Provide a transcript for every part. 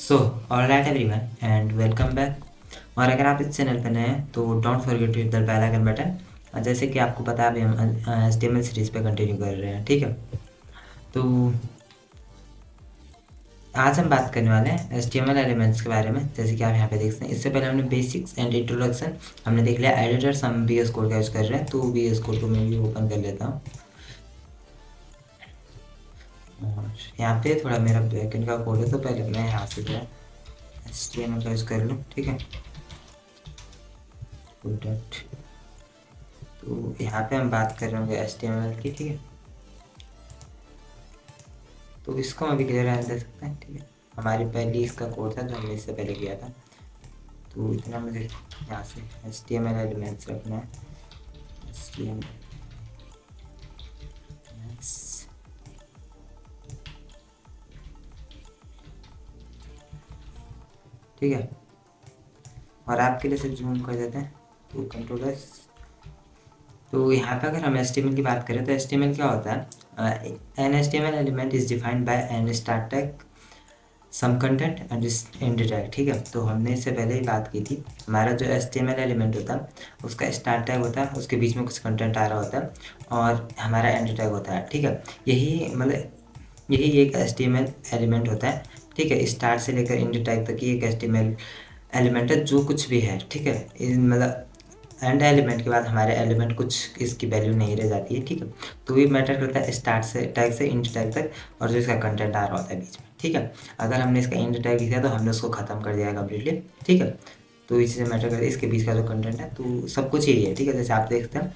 So all right everyone and welcome back. और अगर आप इस चैनल पर नए हैं तो don't forget to hit the bell icon button. जैसे कि आपको पता है अभी हम HTML सीरीज पे कंटिन्यू कर रहे हैं, ठीक है। तो आज हम बात करने वाले हैं HTML एलिमेंट्स के बारे में। जैसे कि आप यहाँ पे देख सकते हैं, इससे पहले हमने बेसिक्स एंड इंट्रोडक्शन हमने देख लिया। एडिटर्स हम VS कोड का यूज़ कर रहे हैं, तो VS कोड को मैं भी ओपन कर लेता हूँ। और यहाँ पे थोड़ा मेरा बैकएंड का कोड है, तो पहले मैं यहाँ से जो है HTML का यूज़ कर लूँ, ठीक है। तो यहाँ पे हम बात कर रहे होंगे HTML की, ठीक है। तो इसको हम अभी क्लियर रहने दे सकते हैं, ठीक है। हमारी पहली इसका कोड था जो हमने इससे पहले किया था। तो इतना मुझे यहाँ से HTML एलिमेंट्स रखना है। HTML ठीक है। और आपके लिए से जूम कर देते हैं, तो कंट्रोलर्स। तो यहाँ पे अगर हम HTML की बात करें तो HTML क्या होता है? An HTML element is defined by an start tag some content and end tag, ठीक है। तो हमने इससे पहले ही बात की थी। हमारा जो HTML एलिमेंट होता है उसका स्टार्ट टैग होता है, उसके बीच में कुछ कंटेंट आ रहा होता है, और हमारा एंड टैग होता है, ठीक है। यही एक HTML एलिमेंट होता है, ठीक है। स्टार्ट से लेकर एंड टैग तक ही एक HTML एलिमेंट है, जो कुछ भी है, ठीक है। मतलब एंड एलिमेंट के बाद हमारे एलिमेंट कुछ इसकी वैल्यू नहीं रह जाती है, ठीक है। तो ये मैटर करता है स्टार्ट से टैग से इंड टैग तक, और जो इसका कंटेंट आ रहा होता है बीच में, ठीक है। अगर हमने इसका इंड टैग लिखा तो हमने उसको ख़त्म कर दिया कम्प्लीटली, ठीक है। तो इसी से मैटर करता है इसके बीच का जो कंटेंट है, तो सब कुछ यही है, ठीक है। जैसे आप देखते हैं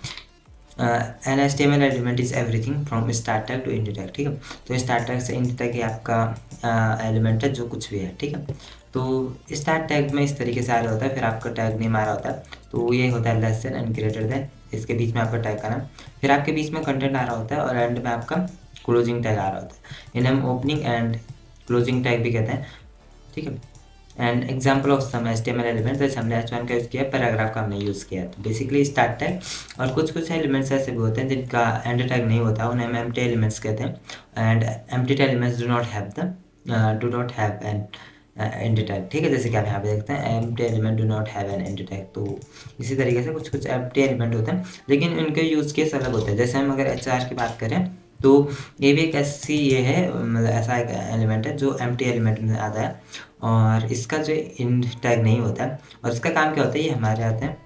an HTML element is everything from start tag to end tag, ठीक है। तो स्टार्ट टैग से इंड टैग ये आपका एलिमेंट है, जो कुछ भी है, ठीक है। तो स्टार्ट टैग में इस तरीके से आ रहा होता है, फिर आपका टैग नेम आ रहा होता है, तो ये होता है less than and greater than, इसके बीच में आपका टैग का नाम, फिर आपके बीच में कंटेंट आ रहा होता है, और एंड में आपका क्लोजिंग टैग आ रहा होता है। इन्हें हम ओपनिंग एंड क्लोजिंग टैग भी कहते हैं, ठीक है। And example of some HTML element, जैसे हमने H1 का यूज़ किया, पैराग्राफ का हमने यूज़ किया। तो बेसिकली स्टार्ट टैग और कुछ एलिमेंट्स ऐसे भी होते हैं जिनका एंड टैग नहीं होता, उन्हें हम एम्प्टी एलिमेंट्स कहते हैं। And empty elements do not have an and tag, ठीक है। जैसे कि आप यहाँ पे देखते हैं empty element do not have an and tag. तो इसी तरीके से कुछ एम्प्टी एलिमेंट होते हैं, लेकिन उनके यूज़ केस अलग होते हैं। जैसे हम अगर HR की बात करें तो ये भी एक ऐसी ये है, मतलब ऐसा एक एलिमेंट है जो एम्प्टी एलिमेंट में आता है, और इसका जो इंड टैग नहीं होता है, और इसका काम क्या होता है, ये हमारे आते हैं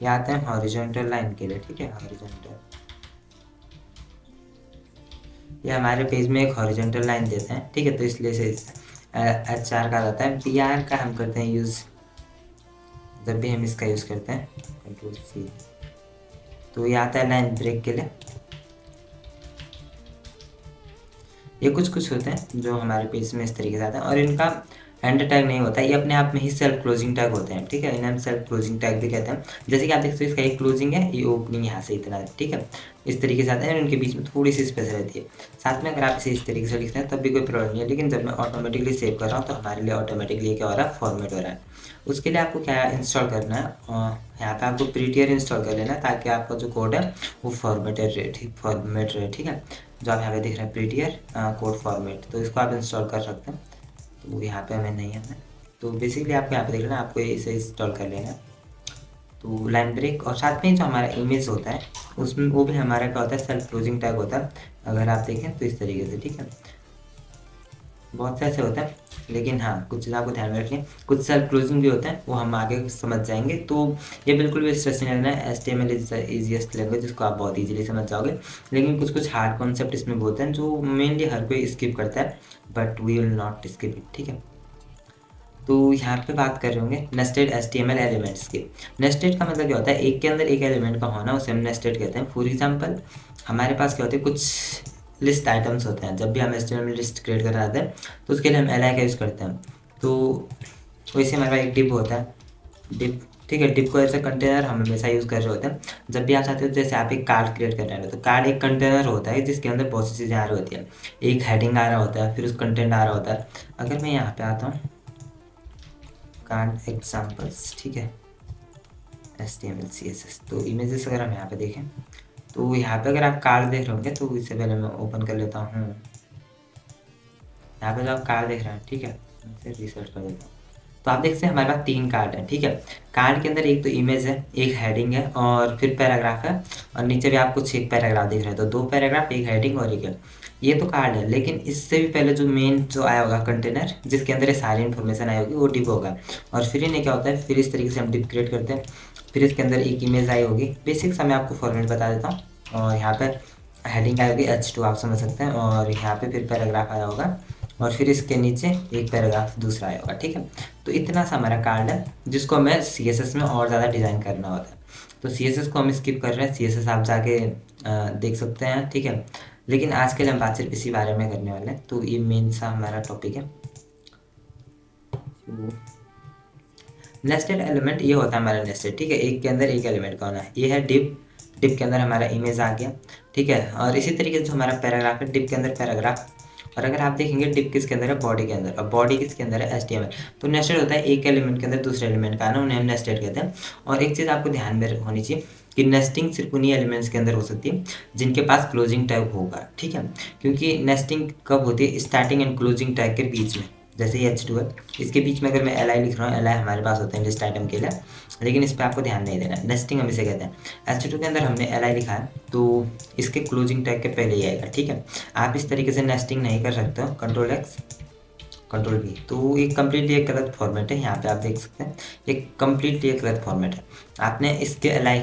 ये आते हैं हॉरिजॉन्टल लाइन के लिए, ठीक है। हॉरिजॉन्टल, ये हमारे पेज में एक हॉरिजॉन्टल लाइन देते हैं, ठीक है। तो इसलिए से HR का आता है। PR का हम करते हैं यूज़ जब भी हम इसका यूज़ करते हैं, Ctrl+C। तो ये आता है लाइन ब्रेक के लिए। ये कुछ होते हैं जो हमारे पेज में इस तरीके से आते हैं, और इनका एंड टैग नहीं होता है, ये अपने आप में ही सेल्फ क्लोजिंग टैग होते हैं, ठीक है। इन्हें हम सेल्फ क्लोजिंग टैग भी कहते हैं। जैसे कि आप देख सकते हो, इसका एक क्लोजिंग है, ये ओपनिंग यहाँ से इतना है, ठीक है। इस तरीके से आते हैं, उनके बीच में थोड़ी सी स्पेस रहती है। साथ में अगर आप इसे इस तरीके से लिखते हैं तब भी कोई प्रॉब्लम नहीं है, लेकिन जब मैं ऑटोमेटिकली सेव कर रहा हूँ तो हमारे लिए ऑटोमेटिकली क्या हो रहा है, फॉर्मेट हो रहा है। उसके लिए आपको क्या इंस्टॉल करना है, यहाँ पे आपको प्रीटियर इंस्टॉल कर लेना है, ताकि आपका जो कोड है वो फॉर्मेट रहे, ठीक है। जो आप यहाँ पे दिख रहे हैं प्रीटियर कोड फॉर्मेट, तो इसको आप इंस्टॉल कर सकते हैं। तो यहाँ पे हमें नहीं है, तो बेसिकली आपको यहाँ पे देख लेना, आपको इसे इंस्टॉल कर लेना। तो लाइन ब्रेक, और साथ में जो हमारा इमेज होता है उसमें वो भी हमारा क्या होता है, सेल्फ क्लोजिंग टैग होता है। अगर आप देखें तो इस तरीके से, ठीक है। बहुत से ऐसे होते हैं, लेकिन हाँ कुछ चीज़ आपको ध्यान में रखनी है, कुछ सेल्फ क्लोजिंग भी होते हैं, वो हम आगे समझ जाएंगे। तो ये बिल्कुल भी स्ट्रेस नहीं लेना है। HTML is the easiest language, जिसको आप बहुत ईजिली समझ जाओगे, लेकिन कुछ हार्ड कॉन्सेप्ट इसमें होते हैं जो मेनली हर कोई स्किप करता है, but we will not skip it, ठीक है। तो यहाँ पे बात कर रहे होंगे नेस्टेड HTML एलिमेंट्स की। नेस्टेड का मतलब क्या होता है, एक के अंदर एक एलिमेंट का होना, उसे हम नेस्टेड कहते हैं। फॉर एग्जांपल हमारे पास क्या होते हैं, कुछ लिस्ट आइटम्स होते हैं। जब भी हम HTML लिस्ट क्रिएट करना चाहते हैं तो उसके लिए हम li का यूज़ करते हैं। तो वैसे हमारे पास एक डिप होता है, डिप, ठीक है। डिप को ऐसा कंटेनर हम हमेशा यूज़ कर रहे होते हैं। जब भी आप चाहते हो, जैसे आप एक कार्ड क्रिएट कर रहे हो, तो कार्ड एक कंटेनर होता है जिसके अंदर बहुत सी चीज़ें आ रही होती हैं। एक हेडिंग आ रहा होता है, फिर उस कंटेंट आ रहा होता है। अगर मैं यहाँ पे आता हूँ कार्ड एग्जाम्पल्स, ठीक है, HTML CSS। तो इमेजेस अगर हम यहाँ पे देखें तो यहाँ पे अगर आप कार्ड देख रहे होंगे तो इससे पहले मैं ओपन कर लेता हूँ। यहाँ पे जो आप कार्ड देख रहे हैं, ठीक है, इसे रिसेट कर देता हूँ। तो आप देख सकते हैं हमारे पास 3 कार्ड है, ठीक है। कार्ड के अंदर एक तो इमेज है, एक हेडिंग है और फिर पैराग्राफ है, और नीचे भी आप कुछ एक पैराग्राफ देख रहे हैं। तो 2 पैराग्राफ, एक हेडिंग और एक है। ये तो कार्ड है, लेकिन इससे भी पहले जो मेन जो आया होगा कंटेनर, जिसके अंदर ये सारी इन्फॉर्मेशन आई होगी, वो डिप होगा। और फिर इन्हें क्या होता है, फिर इस तरीके से हम डिप क्रिएट करते हैं। फिर इसके अंदर एक इमेज आई होगी, बेसिक सा मैं आपको फॉर्मेट बता देता हूँ। और यहाँ पर हेडिंग आई होगी H2, आप समझ सकते हैं। और यहाँ पे फिर पैराग्राफ आया होगा, और फिर इसके नीचे एक पैराग्राफ दूसरा आया होगा, ठीक है। तो इतना सा हमारा कार्ड है, जिसको हमें CSS में और ज़्यादा डिज़ाइन करना होता है। तो CSS को हम स्किप कर रहे हैं, CSS आप जाके देख सकते हैं, ठीक है। लेकिन आज के लिए हम बात सिर्फ इसी बारे में करने वाले हैं। तो ये मेन सा हमारा टॉपिक है। नेस्टेड एलिमेंट ये होता है हमारा नेस्टेड, ठीक है, एक के अंदर एक एलिमेंट का होना है। ये है डिप, डिप के अंदर हमारा इमेज आ गया, ठीक है। और इसी तरीके से जो हमारा पैराग्राफ है, डिप के अंदर पैराग्राफ। और अगर आप देखेंगे डिप किसके अंदर है, बॉडी के अंदर, और बॉडी किसके अंदर है, HTML। तो नेस्टेड होता है एक एलिमेंट के अंदर दूसरे एलिमेंट का आना, उन्हें हम नेस्टेड कहते हैं। और एक चीज़ आपको ध्यान में होनी चाहिए कि नेस्टिंग सिर्फ उन्हीं एलिमेंट्स के अंदर हो सकती है जिनके पास क्लोजिंग टैग होगा, ठीक है। क्योंकि नेस्टिंग कब होती है, स्टार्टिंग एंड क्लोजिंग टैग के बीच में। जैसे ये H2 है, इसके बीच में अगर मैं LI लिख रहा हूँ, LI हमारे पास होता है लिस्ट आइटम के लिए, लेकिन इस पर आपको ध्यान नहीं देना। नेस्टिंग हम इसे कहते हैं। H2 के अंदर हमने LI लिखा है, तो इसके क्लोजिंग टैग के पहले ही आएगा, ठीक है। आप इस तरीके से नेस्टिंग नहीं कर सकते हो, Ctrl+X Ctrl+V। तो ये कम्प्लीटली एक गलत फॉर्मेट है। यहाँ पे आप देख सकते हैं एक कम्प्लीटली एक गलत फॉर्मेट है। आपने इसके LI,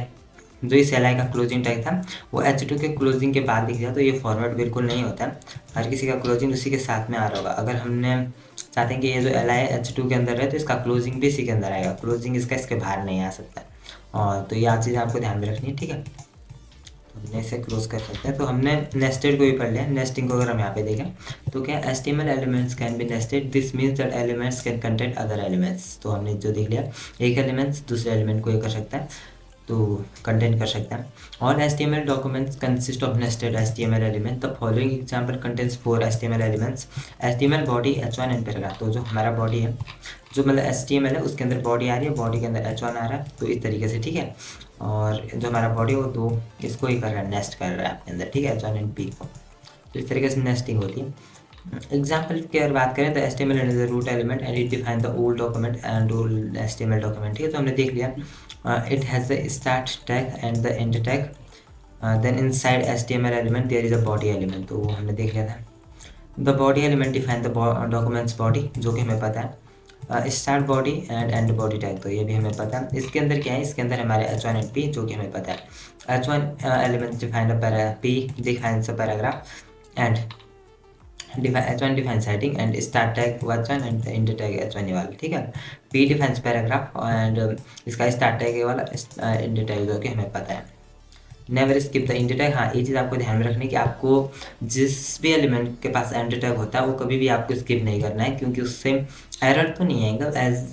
जो इस LI का क्लोजिंग टैग था, वो H2 के क्लोजिंग के बाद लिख दिया, तो ये फॉर्मेट बिल्कुल नहीं होता। हर किसी का क्लोजिंग उसी के साथ में आ रहा होगा। अगर हमने चाहते हैं कि ये जो LI H2 के अंदर है, तो इसका क्लोजिंग भी इसी के अंदर आएगा, क्लोजिंग इसका इसके बाहर नहीं आ सकता। और तो ये चीज़ आपको ध्यान में रखनी है, ठीक है। तो हमने इसे क्लोज कर सकते हैं। तो हमने नेस्टेड को भी पढ़ लिया। नेस्टिंग को अगर हम यहाँ पे देखें तो क्या, HTML elements can be nested, this means that elements can contain other elements. तो हमने जो देख लिया, एक एलिमेंट्स दूसरे एलिमेंट को ये कर सकता है, तो कंटेन कर सकता है। All HTML documents consist of nested HTML element. The following example contains 4 HTML elements: HTML body, H1 and paragraph. तो जो हमारा बॉडी है, जो मतलब HTML है, उसके अंदर बॉडी आ रही है, बॉडी के अंदर H1 आ रहा है, तो इस तरीके से, ठीक है। और जो हमारा बॉडी है वो दो इसको ही कर रहा है, नेस्ट कर रहा है अपने अंदर, ठीक है, H1 एंड P को। तो इस तरीके से नेस्टिंग होती है। एग्जाम्पल की अगर बात करें तो HTML is the root element and it define the old document and old HTML document, ठीक है। तो हमने देख लिया, it has the start tag and the end tag, then inside HTML element there is a body element, तो वो हमने देख लिया था। The body element define the document's body, जो कि हमें पता है। Start body and end body tag, तो ये भी हमें पता है। इसके अंदर क्या है, इसके अंदर हमारे H1 एंड P, जो कि हमें पता है। H1 element define the P defines the paragraph and H1 defines heading and start tag H1 and end tag H1 ये वाला, ठीक है। P defines paragraph and इसका start tag ये वाला, end tag जो कि हमें पता है। Never skip the end tag. हाँ, ये चीज़ आपको ध्यान में रखनी है कि आपको जिस भी एलिमेंट के पास एंड टैग होता है वो कभी भी आपको स्किप नहीं करना है, क्योंकि उससे एरर तो नहीं आएगा, एज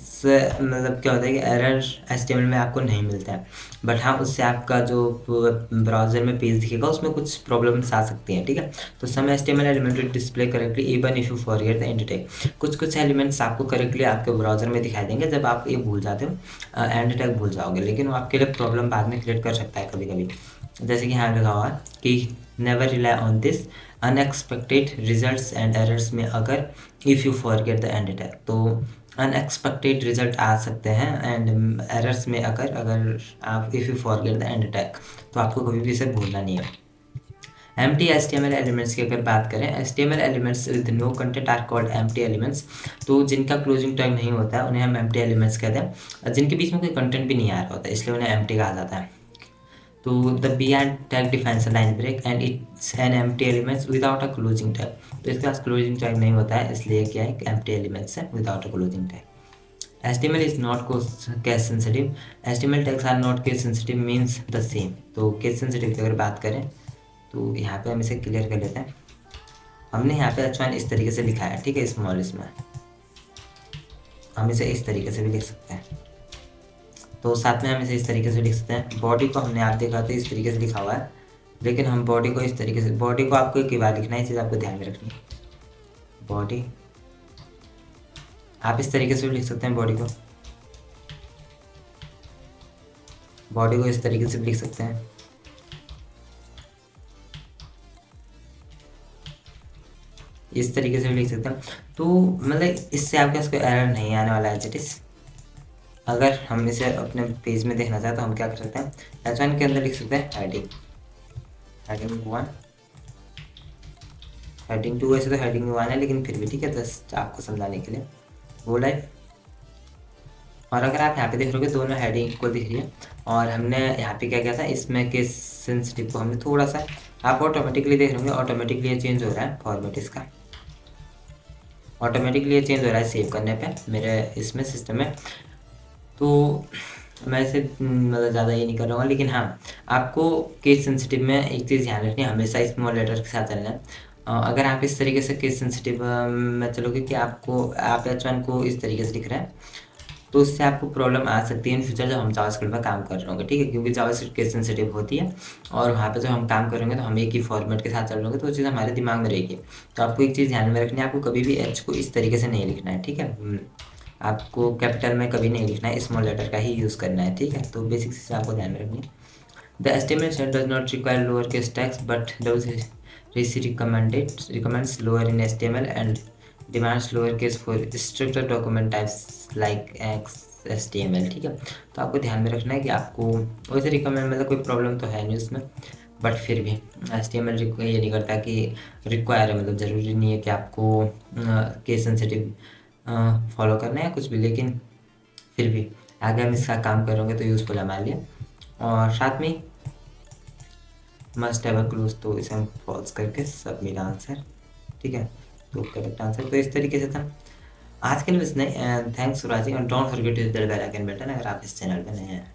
मतलब क्या होता है कि एरर HTML में आपको नहीं मिलता है, बट हाँ उससे आपका जो ब्राउज़र में पेज दिखेगा उसमें कुछ प्रॉब्लम्स आ सकती हैं, ठीक है। तो सम HTML element will display correctly even if you forget the end tag. कुछ एलिमेंट्स आपको करेक्टली आपके ब्राउज़र में दिखाई देंगे जब आप ये भूल जाते हो, एंड टैग भूल जाओगे, लेकिन वो आपके लिए प्रॉब्लम बाद में क्रिएट कर सकता है कभी कभी। जैसे कि यहाँ लिखा हुआ है कि never rely on this unexpected results and errors में अगर if you forget the end tag, तो अनएक्सपेक्टेड रिजल्ट आ सकते हैं एंड एरर्स में अगर आप if you forget the end tag, तो आपको कभी भी इसे भूलना नहीं है। एम्प्टी HTML एलिमेंट्स की अगर बात करें, HTML elements with no content are called empty elements. तो जिनका क्लोजिंग टैग नहीं होता है उन्हें हम एम्प्टी एलिमेंट्स कहते हैं, जिनके बीच में कोई कंटेंट भी नहीं आ रहा होता, इसलिए उन्हें एम्प्टी कहा जाता है। तो the beyond tag defines a line break and it's an empty elements without a closing tag। तो इसके पास closing tag नहीं होता है, इसलिए क्या है, empty elements है without a closing tag। HTML is not case sensitive। HTML tags are not case sensitive means the same। तो case sensitive की अगर बात करें तो यहाँ पे हम इसे क्लियर कर लेते हैं। हमने यहाँ पे H1 इस तरीके से लिखा है, ठीक है, स्मॉल इसमें हम इसे इस तरीके से भी लिख सकते हैं, तो साथ में हम इसे इस तरीके से लिख सकते हैं। बॉडी को हमने आप देखा था इस तरीके से लिखा हुआ है, लेकिन हम बॉडी को इस तरीके से, बॉडी को आपको एक बार लिखना है, ये चीज़ आपको ध्यान में रखनी है। बॉडी आप इस तरीके से भी लिख सकते हैं बॉडी को, बॉडी को इस तरीके से भी लिख सकते हैं, इस तरीके से भी लिख सकते हैं। तो मतलब इससे आपके पास कोई एरर नहीं आने वाला है एज इट इज़। अगर हम इसे अपने पेज में देखना चाहें तो हम क्या कर सकते हैं, H1 के अंदर लिख सकते हैं हेडिंग, हेडिंग 1, हेडिंग 2, वैसे तो हेडिंग 1 है लेकिन फिर भी ठीक है, जस्ट आपको समझाने के लिए। Go live. और अगर आप यहाँ पे देख रहे हो दोनों हेडिंग इक्वल दिख रही है, और हमने यहाँ पे क्या किया था, इसमें केस सेंसिटिव को हमने थोड़ा सा, आप ऑटोमेटिकली देख रहे होंगे ऑटोमेटिकली ये चेंज हो रहा है फॉर्मेट इसका, ऑटोमेटिकली ये चेंज हो रहा है सेव करने पे मेरे इसमें सिस्टम में। तो मैं इसे मतलब ज़्यादा ये नहीं कर रहा हूँ, लेकिन हाँ आपको केस सेंसिटिव में एक चीज़ ध्यान रखनी है, हमेशा स्मॉल लेटर के साथ चलना है। अगर आप इस तरीके से केस सेंसिटिव में चलोगे कि आपको आप H1 को इस तरीके से लिख रहे हैं, तो उससे आपको प्रॉब्लम आ सकती है इन फ्यूचर जब हम जावास्क्रिप्ट में काम कर रहे होंगे, ठीक है, क्योंकि जावास्क्रिप्ट केस सेंसिटिव होती है, और वहाँ पे जब हम काम करेंगे तो हम एक ही फॉर्मेट के साथ चल रहे होंगे, तो वो चीज़ हमारे दिमाग में रहेगी। तो आपको एक चीज़ ध्यान में रखनी है, आपको कभी भी एच को इस तरीके से नहीं लिखना है, ठीक है। आपको कैपिटल में कभी नहीं लिखना है, स्मॉल लेटर का ही यूज़ करना है, ठीक है। तो बेसिक चीज़ आपको ध्यान में रखनी है। The estimation does not require lower case text but does recommends lower in HTML and demands lower case for stricter document types like XHTML, ठीक है। तो आपको ध्यान में रखना है कि आपको वैसे रिकमेंड मतलब कोई प्रॉब्लम तो है नहीं उसमें, बट फिर भी HTML ये नहीं करता कि रिक्वायर है, मतलब ज़रूरी नहीं है कि आपको केस सेंसिटिव फॉलो करना है या कुछ भी, लेकिन फिर भी आगे हम इसका काम करेंगे तो यूज़फुल है हमारे लिए। और साथ में मस्ट हैव अ क्लोज, तो इसे हम फॉल्स करके सबमिट आंसर, ठीक है। तो करेक्ट आंसर तो इस तरीके से था। आज के लिए बस नहीं, थैंक्स फॉर वॉचिंग, और don't forget to hit the bell icon button अगर आप इस चैनल पे नए हैं।